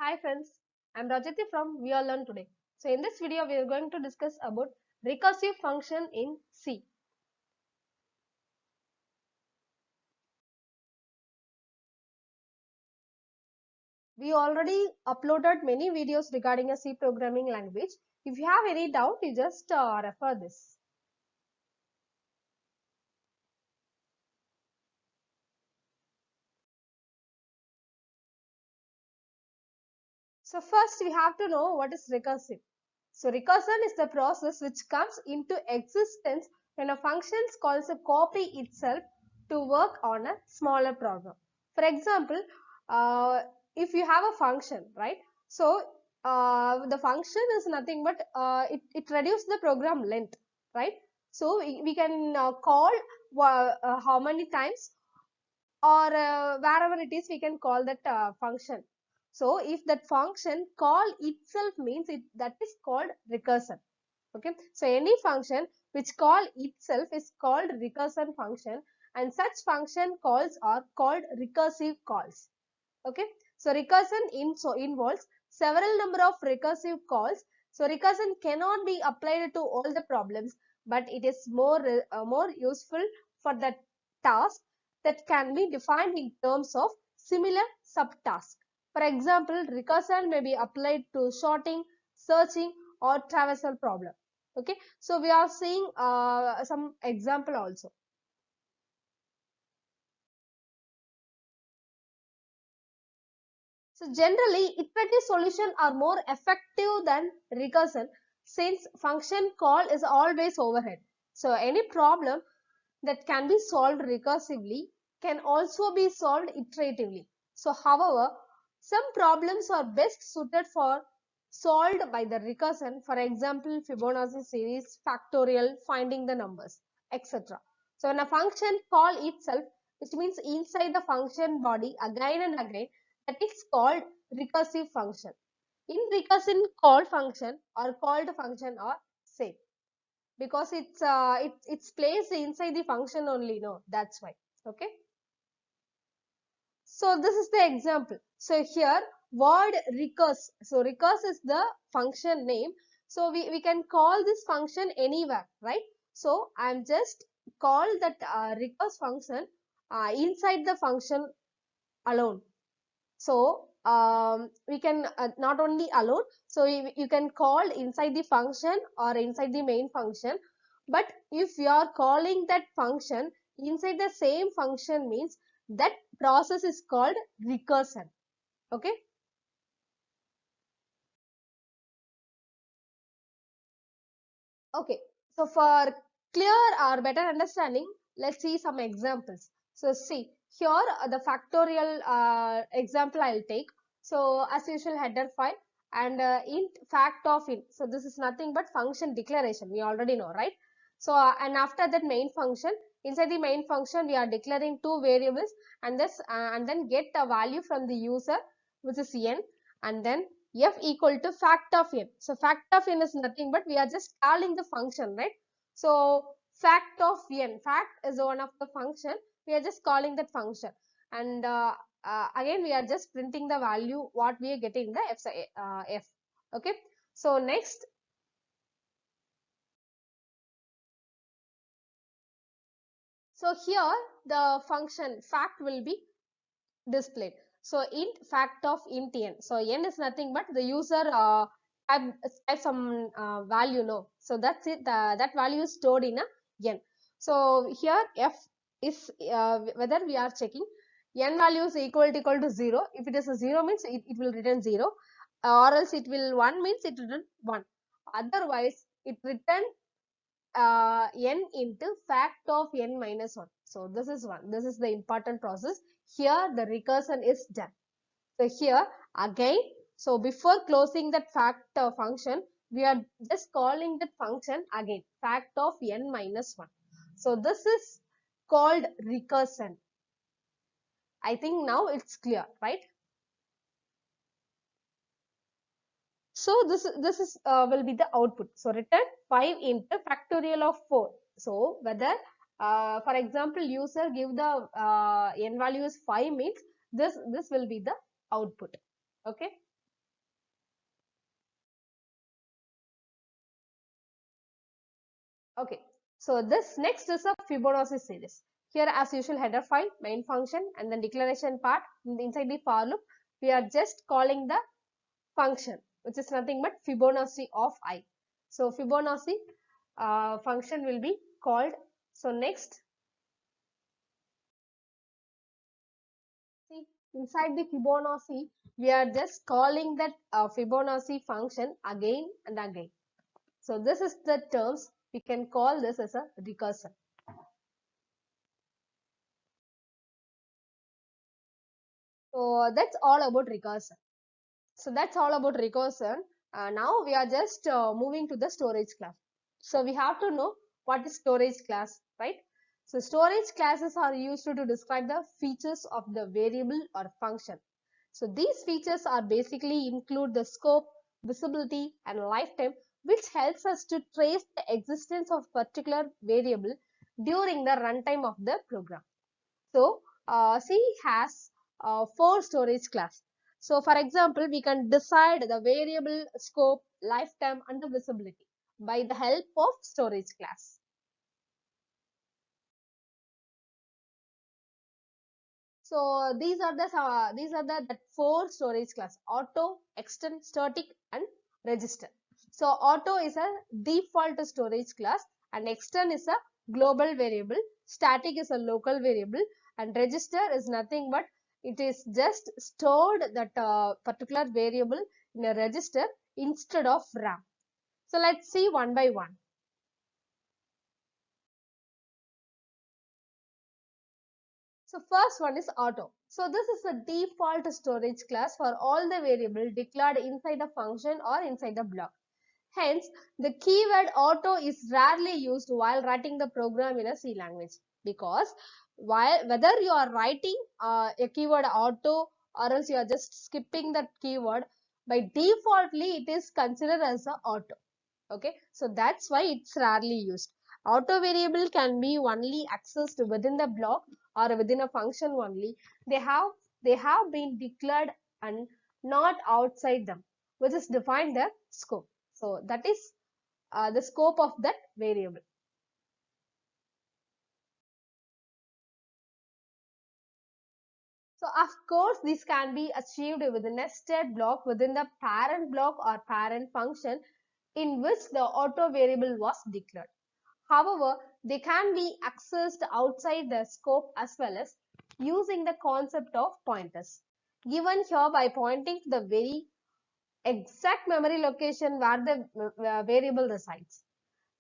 Hi friends, I'm Rajathi from We All Learn Today. So in this video we are going to discuss about recursive function in C. We already uploaded many videos regarding a C programming language. If you have any doubt, you just refer this. So first we have to know what is recursive. So recursion is the process which comes into existence when a function calls a copy itself to work on a smaller program. For example, uh, if you have a function, right? So the function is nothing but it reduces the program length, right? So we can call how many times or wherever it is we can call that function. So if that function call itself means that is called recursion. Okay, so any function which call itself is called recursion function, and such function calls are called recursive calls. Okay, so recursion involves several number of recursive calls. So recursion cannot be applied to all the problems, but it is more useful for the task that can be defined in terms of similar subtasks. For example, recursion may be applied to sorting, searching, or traversal problem. Okay, so we are seeing some example also. So generally, iterative solutions are more effective than recursion since function call is always overhead. So any problem that can be solved recursively can also be solved iteratively. So however, some problems are best suited for solved by the recursion. For example, Fibonacci series, factorial, finding the numbers, etc. So when a function call itself, which means inside the function body again and again, that is called recursive function. In recursion, called function or called function are same because it's placed inside the function only. No, that's why. Okay. So this is the example. So here word recurse. So recurse is the function name. So we can call this function anywhere, right? So I'm just call that recurse function inside the function alone. So we can not only alone, so you can call inside the function or inside the main function. But if you are calling that function inside the same function means that process is called recursion. Okay. Okay. So for clear or better understanding, let's see some examples. So see here the factorial example I'll take. So as usual header file and int fact of int. So this is nothing but function declaration. We already know, right? So and after that main function, inside the main function we are declaring two variables and this and then get a value from the user which is n, and then f equal to fact of n. So fact of n is nothing but we are just calling the function, right? So fact of n, fact is one of the function. We are just calling that function, and again we are just printing the value what we are getting the f. Okay. So next, so here the function fact will be displayed. So int fact of int n. So n is nothing but the user type some value, no. So that's it. That value is stored in a n. So here f is whether we are checking n value is equal to 0. If it is a 0 means it will return 0, or else it will 1 means it will return 1. Otherwise it return n into fact of n minus 1. So this is one. This is the important process. Here the recursion is done. So here again, so before closing that fact function, we are just calling that function again, fact of n minus 1. So this is called recursion. I think now it's clear, right? So this is will be the output. So return 5 into factorial of 4. So whether for example user give the n value is 5 means this will be the output. Okay. Okay, so this next is a Fibonacci series. Here as usual header file, main function and then declaration part. Inside the for loop, we are just calling the function which is nothing but Fibonacci of I. So Fibonacci function will be called. So next, see inside the Fibonacci, we are just calling that Fibonacci function again and again. So this is the terms we can call this as a recursion. So that's all about recursion. So that's all about recursion. Now we are just moving to the storage class. So we have to know what is storage class, right? So storage classes are used to describe the features of the variable or function. So these features are basically include the scope, visibility and lifetime, which helps us to trace the existence of particular variable during the runtime of the program. So C has 4 storage class. So for example, we can decide the variable, scope, lifetime and the visibility by the help of storage class. So these are the 4 storage class: auto, extend, static and register. So auto is a default storage class and extend is a global variable, static is a local variable and register is nothing but it is just stored that particular variable in a register instead of RAM. So let's see one by one. So first one is auto. So this is the default storage class for all the variable declared inside the function or inside the block. Hence, the keyword auto is rarely used while writing the program in a C language, because whether you are writing a keyword auto or else you are just skipping that keyword, by defaultly it is considered as a auto. Okay, so that's why it's rarely used. Auto variable can be only accessed within the block or within a function only. They have they have been declared and not outside them, which is defined the scope. So that is the scope of that variable. So of course this can be achieved with a nested block within the parent block or parent function in which the auto variable was declared. However, they can be accessed outside the scope as well as using the concept of pointers, given here by pointing to the very exact memory location where the variable resides.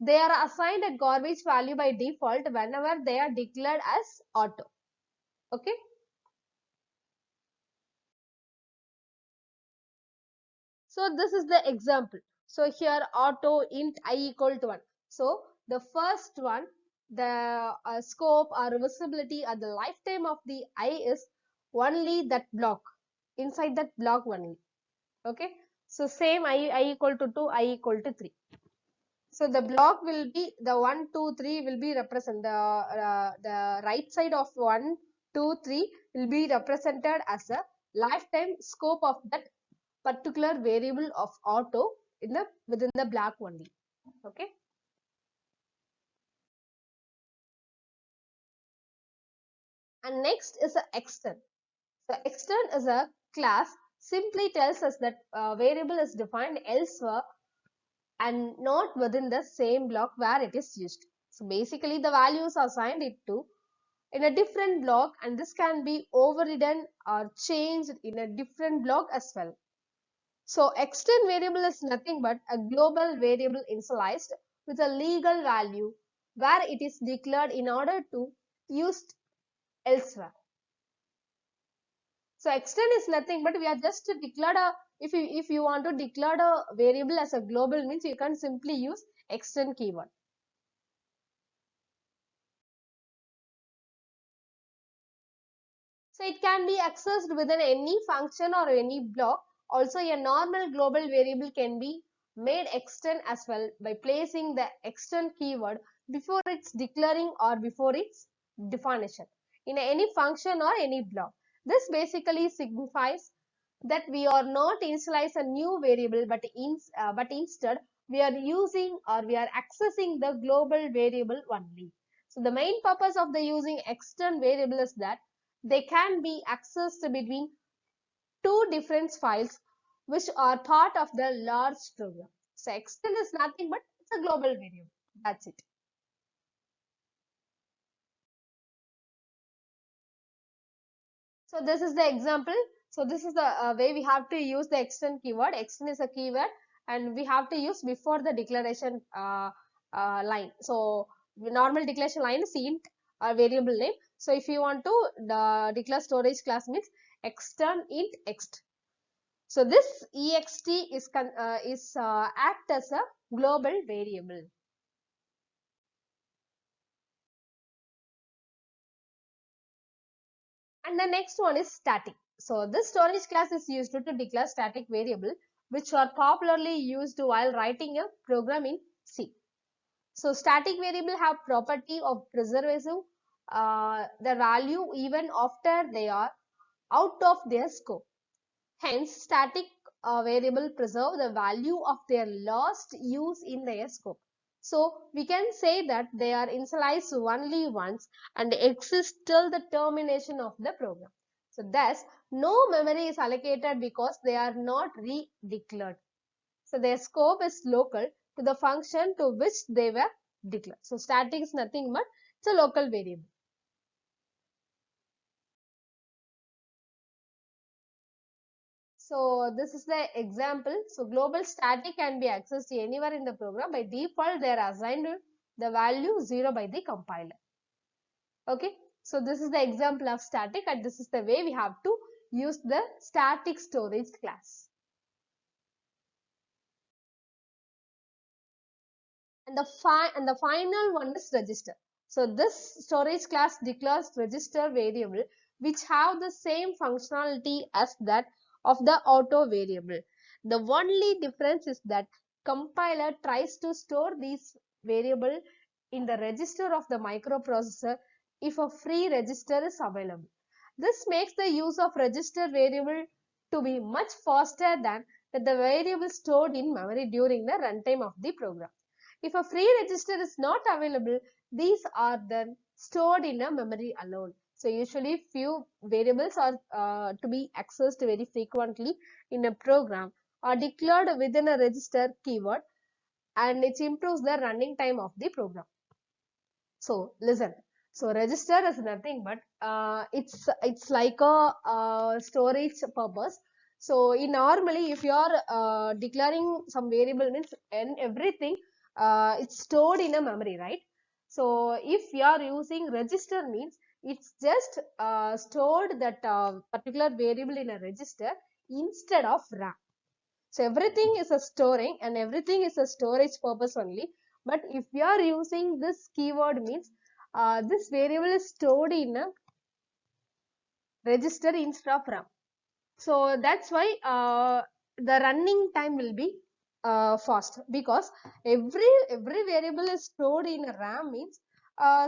They are assigned a garbage value by default whenever they are declared as auto. Okay. So this is the example. So here auto int I equal to 1. So the first one, the scope or visibility or the lifetime of the I is only that block, inside that block only. Okay. So same I equal to 2, I equal to 3. So the block will be the 1, 2, 3 will be represent the right side of 1, 2, 3 will be represented as a lifetime scope of that particular variable of auto in the within the block only. Okay. And next is a extend. So extend is a class simply tells us that variable is defined elsewhere and not within the same block where it is used. So basically the values assigned it to in a different block and this can be overridden or changed in a different block as well. So extend variable is nothing but a global variable initialized with a legal value where it is declared in order to used elsewhere. So extend is nothing but we are just declared a if you want to declare a variable as a global means you can simply use extend keyword. So it can be accessed within any function or any block. Also, a normal global variable can be made extend as well by placing the extend keyword before its declaring or before its definition in any function or any block. This basically signifies that we are not initialize a new variable but instead we are using or we are accessing the global variable only. So the main purpose of the using external variable is that they can be accessed between two different files which are part of the large program. So external is nothing but it's a global variable. That's it. So this is the example. So this is the way we have to use the extend keyword. Extend is a keyword and we have to use before the declaration line. So normal declaration line is int or variable name. So if you want to declare storage class means extend int ext. So this ext is act as a global variable. And the next one is static. So this storage class is used to declare static variable which are popularly used while writing a program in C. So static variable have property of preserving the value even after they are out of their scope. Hence, static variable preserve the value of their last use in their scope. So, we can say that they are initialized only once and exist till the termination of the program. So, thus, no memory is allocated because they are not re-declared. So, their scope is local to the function to which they were declared. So, static is nothing but it's a local variable. So this is the example. So global static can be accessed anywhere in the program. By default, they are assigned the value 0 by the compiler. Okay. So this is the example of static and this is the way we have to use the static storage class. And the final one is register. So this storage class declares register variable which have the same functionality as that of the auto variable. The only difference is that compiler tries to store these variable in the register of the microprocessor if a free register is available. This makes the use of register variable to be much faster than the variable stored in memory during the runtime of the program. If a free register is not available, these are then stored in a memory alone. So usually few variables are to be accessed very frequently in a program are declared within a register keyword and it improves the running time of the program. So listen. So register is nothing but it's like a storage purpose. So in normally if you are declaring some variable means and everything it's stored in a memory, right? So if you are using register means it's just stored that particular variable in a register instead of RAM. So everything is a storing and everything is a storage purpose only. But if we are using this keyword means this variable is stored in a register instead of RAM. So that's why the running time will be fast because every variable is stored in a RAM means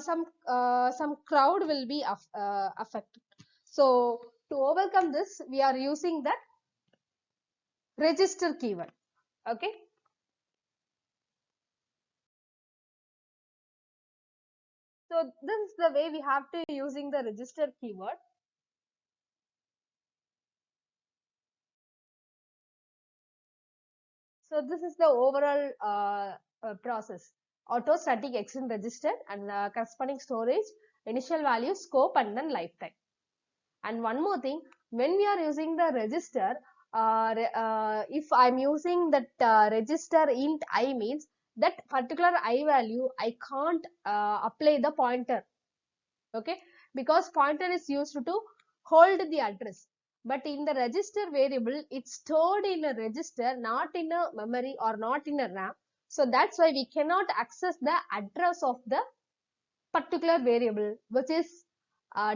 some crowd will be affected. So to overcome this, we are using that register keyword. Okay. So this is the way we have to using the register keyword. So this is the overall process. Auto static extend register and corresponding storage, initial value, scope and then lifetime. And one more thing, when we are using the register, if I'm using that register int I means that particular I value, I can't apply the pointer. Okay, because pointer is used to hold the address, but in the register variable it's stored in a register, not in a memory or not in a RAM. So that's why we cannot access the address of the particular variable which is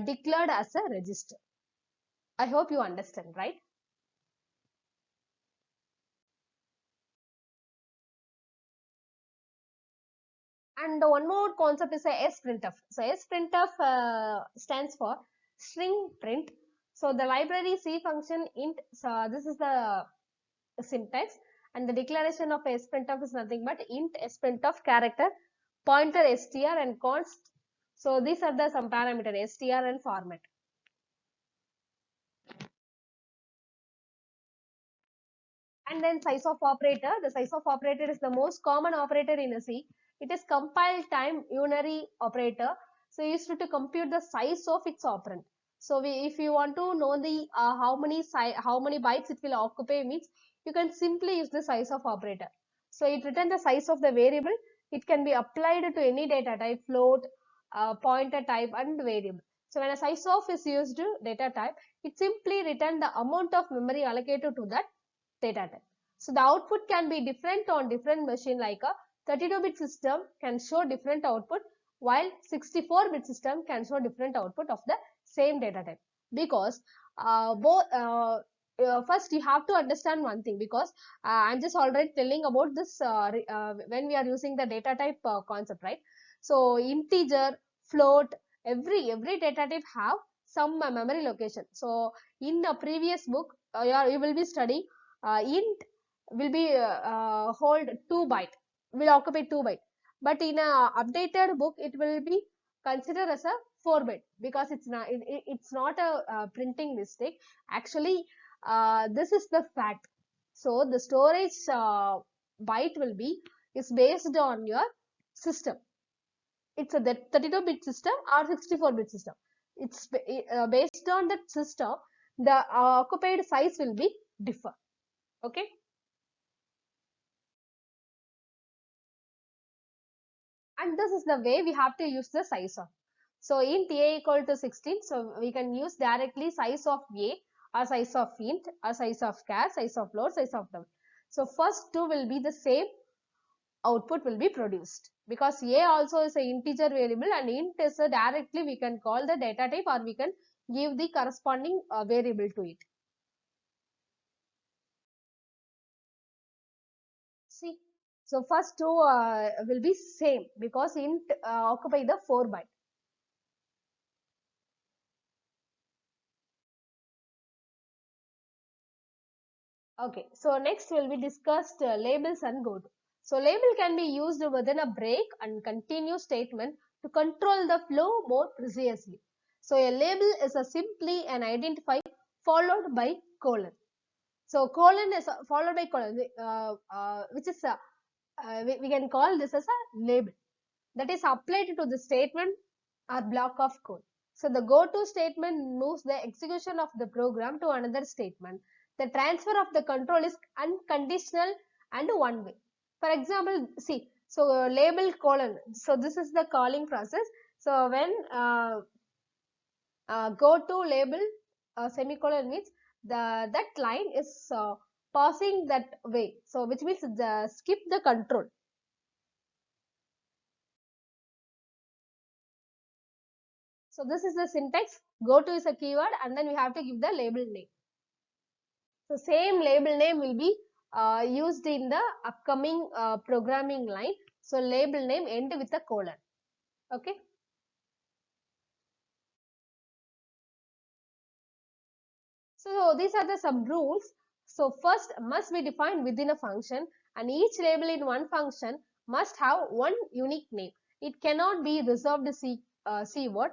declared as a register. I hope you understand, right? And one more concept is a sprintf. So sprintf stands for string print. So the library C function int. So this is the syntax. and the declaration of sprintf is nothing but int sprintf character, pointer str and const. So these are the some parameter str and format. And then size of operator. The size of operator is the most common operator in a C. It is compile time unary operator. So used to compute the size of its operand. So if you want to know the how many bytes it will occupy means, you can simply use the size of operator. So it returns the size of the variable. It can be applied to any data type, float, pointer type and variable. So when a size of is used to data type, it simply returns the amount of memory allocated to that data type. So the output can be different on different machine, like a 32-bit system can show different output while 64-bit system can show different output of the same data type. Because first you have to understand one thing, because I'm just already telling about this when we are using the data type concept, right? So integer, float, every data type have some memory location. So in the previous book you will be studying int will be hold 2 byte, will occupy 2 byte, but in a updated book it will be considered as a 4 byte, because it's not a printing mistake. Actually this is the fact. So the storage byte will be is based on your system. It's a 32-bit system or 64-bit system. It's based on that system, the occupied size will be differ. Okay. And this is the way we have to use the size of. So int a equal to 16, so we can use directly size of a or size of int or size of char, size of float, size of double. So first two will be the same, output will be produced, because a also is an integer variable and int is a directly we can call the data type or we can give the corresponding variable to it. See, so first two will be same because int occupy the 4 byte. Okay, so next will be discussed labels and goto. So label can be used within a break and continue statement to control the flow more precisely. So a label is simply an identifier followed by colon. So colon is followed by colon, which is we can call this as a label that is applied to the statement or block of code. So the goto statement moves the execution of the program to another statement. The transfer of the control is unconditional and one way. For example, see, so label colon. So this is the calling process. So when goto label semicolon means that line is passing that way. So which means the skip the control. So this is the syntax. Goto is a keyword and then we have to give the label name. So same label name will be used in the upcoming programming line. So label name end with a colon. Okay. So these are the some rules. So first must be defined within a function, and each label in one function must have one unique name. It cannot be reserved C word.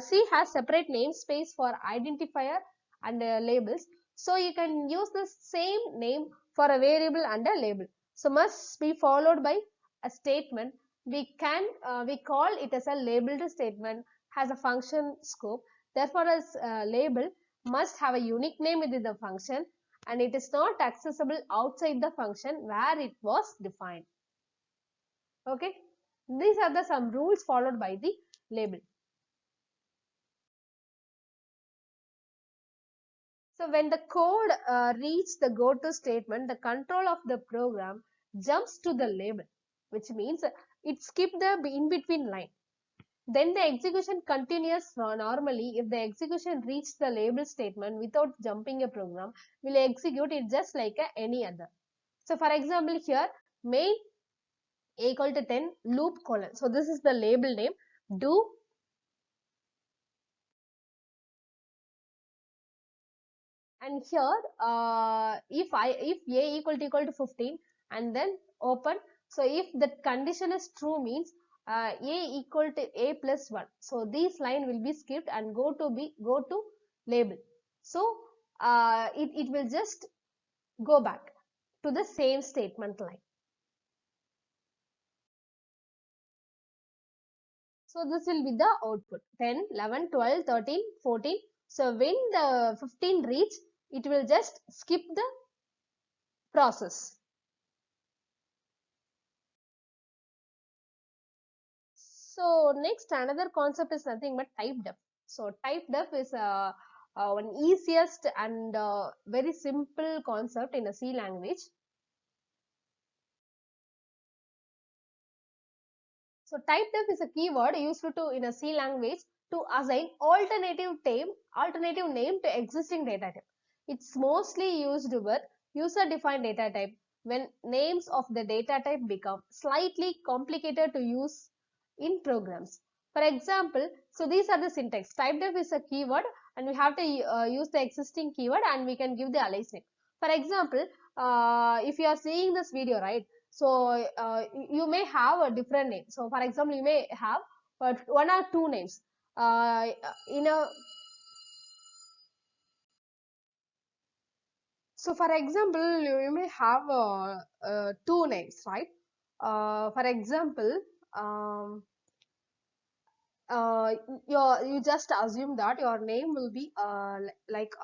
C has separate namespace for identifier and labels. So you can use the same name for a variable and a label. So must be followed by a statement. We call it as a labeled statement, has a function scope. Therefore, as label must have a unique name within the function and it is not accessible outside the function where it was defined. Okay. These are the some rules followed by the label. So when the code reaches the goto statement, the control of the program jumps to the label, which means it skips the in between line. Then the execution continues normally. If the execution reaches the label statement without jumping a program, will execute it just like any other. So for example here, main equal to 10 loop colon. So this is the label name, do And here if a equal to 15 and then open, so if the condition is true means a equal to a plus 1, so this line will be skipped and go to label. So it will just go back to the same statement line. So this will be the output 10, 11, 12, 13, 14. So when the 15 reach, it will just skip the process. So next another concept is nothing but typedef. So typedef is one easiest and very simple concept in a C language. So typedef is a keyword used to in a C language to assign alternative name to existing data type. It's mostly used with user-defined data type when names of the data type become slightly complicated to use in programs. For example, so these are the syntax. Typedef is a keyword and we have to use the existing keyword and we can give the alias name. For example, if you are seeing this video, right? So you may have a different name. So for example, you may have one or two names in a. So for example, you may have two names, right? For example, um, uh, you just assume that your name will be like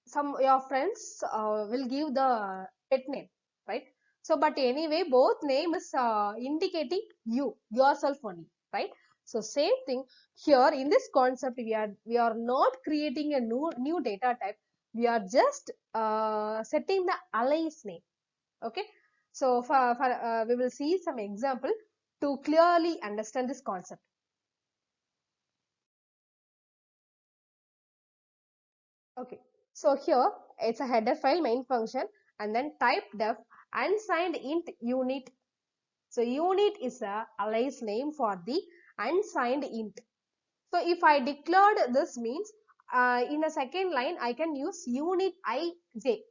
some your friends will give the pet name, right? So but anyway both name is indicating yourself only, right? So same thing here in this concept, we are not creating a new data type, we are just setting the alias name. Okay, so we will see some example to clearly understand this concept. Okay, so here it's a header file main function and then type def unsigned int unit. So unit is a alias name for the unsigned int. So if I declared this means in the second line I can use unit ij.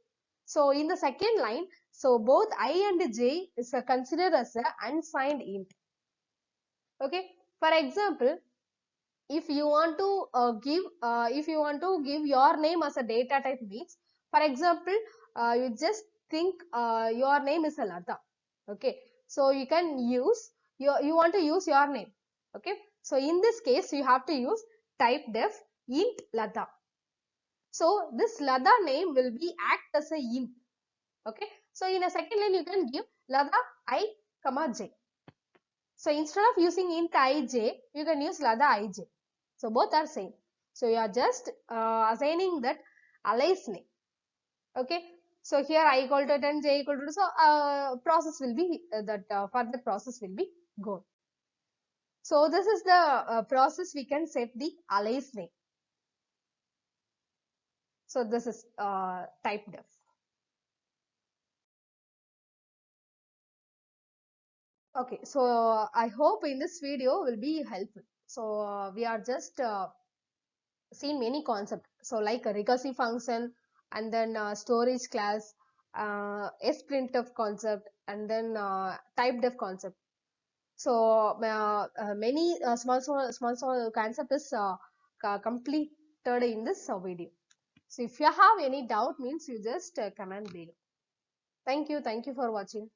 So in the second line, so both I and j is considered as a unsigned int. Okay, for example, if you want to give your name as a data type means, for example, you just think your name is a Lata. Okay, so you can use you want to use your name. Okay, so in this case you have to use type def int Lata. So this Lada name will be act as a int. Okay, so in a second line you can give Lada I comma j. So instead of using int ij, you can use Lada ij. So both are same. So you are just assigning that alias name. Okay. So here I equal to 10, j equal to, so process will be that further process will be gone. So this is the process we can set the alias name. So this is typedef. Okay, so I hope in this video will be helpful. So we are just seen many concepts. So like a recursive function and then storage class, Printf concept and then typedef concept. So many small concept is completed in this video. So if you have any doubt means you just comment below. Thank you for watching.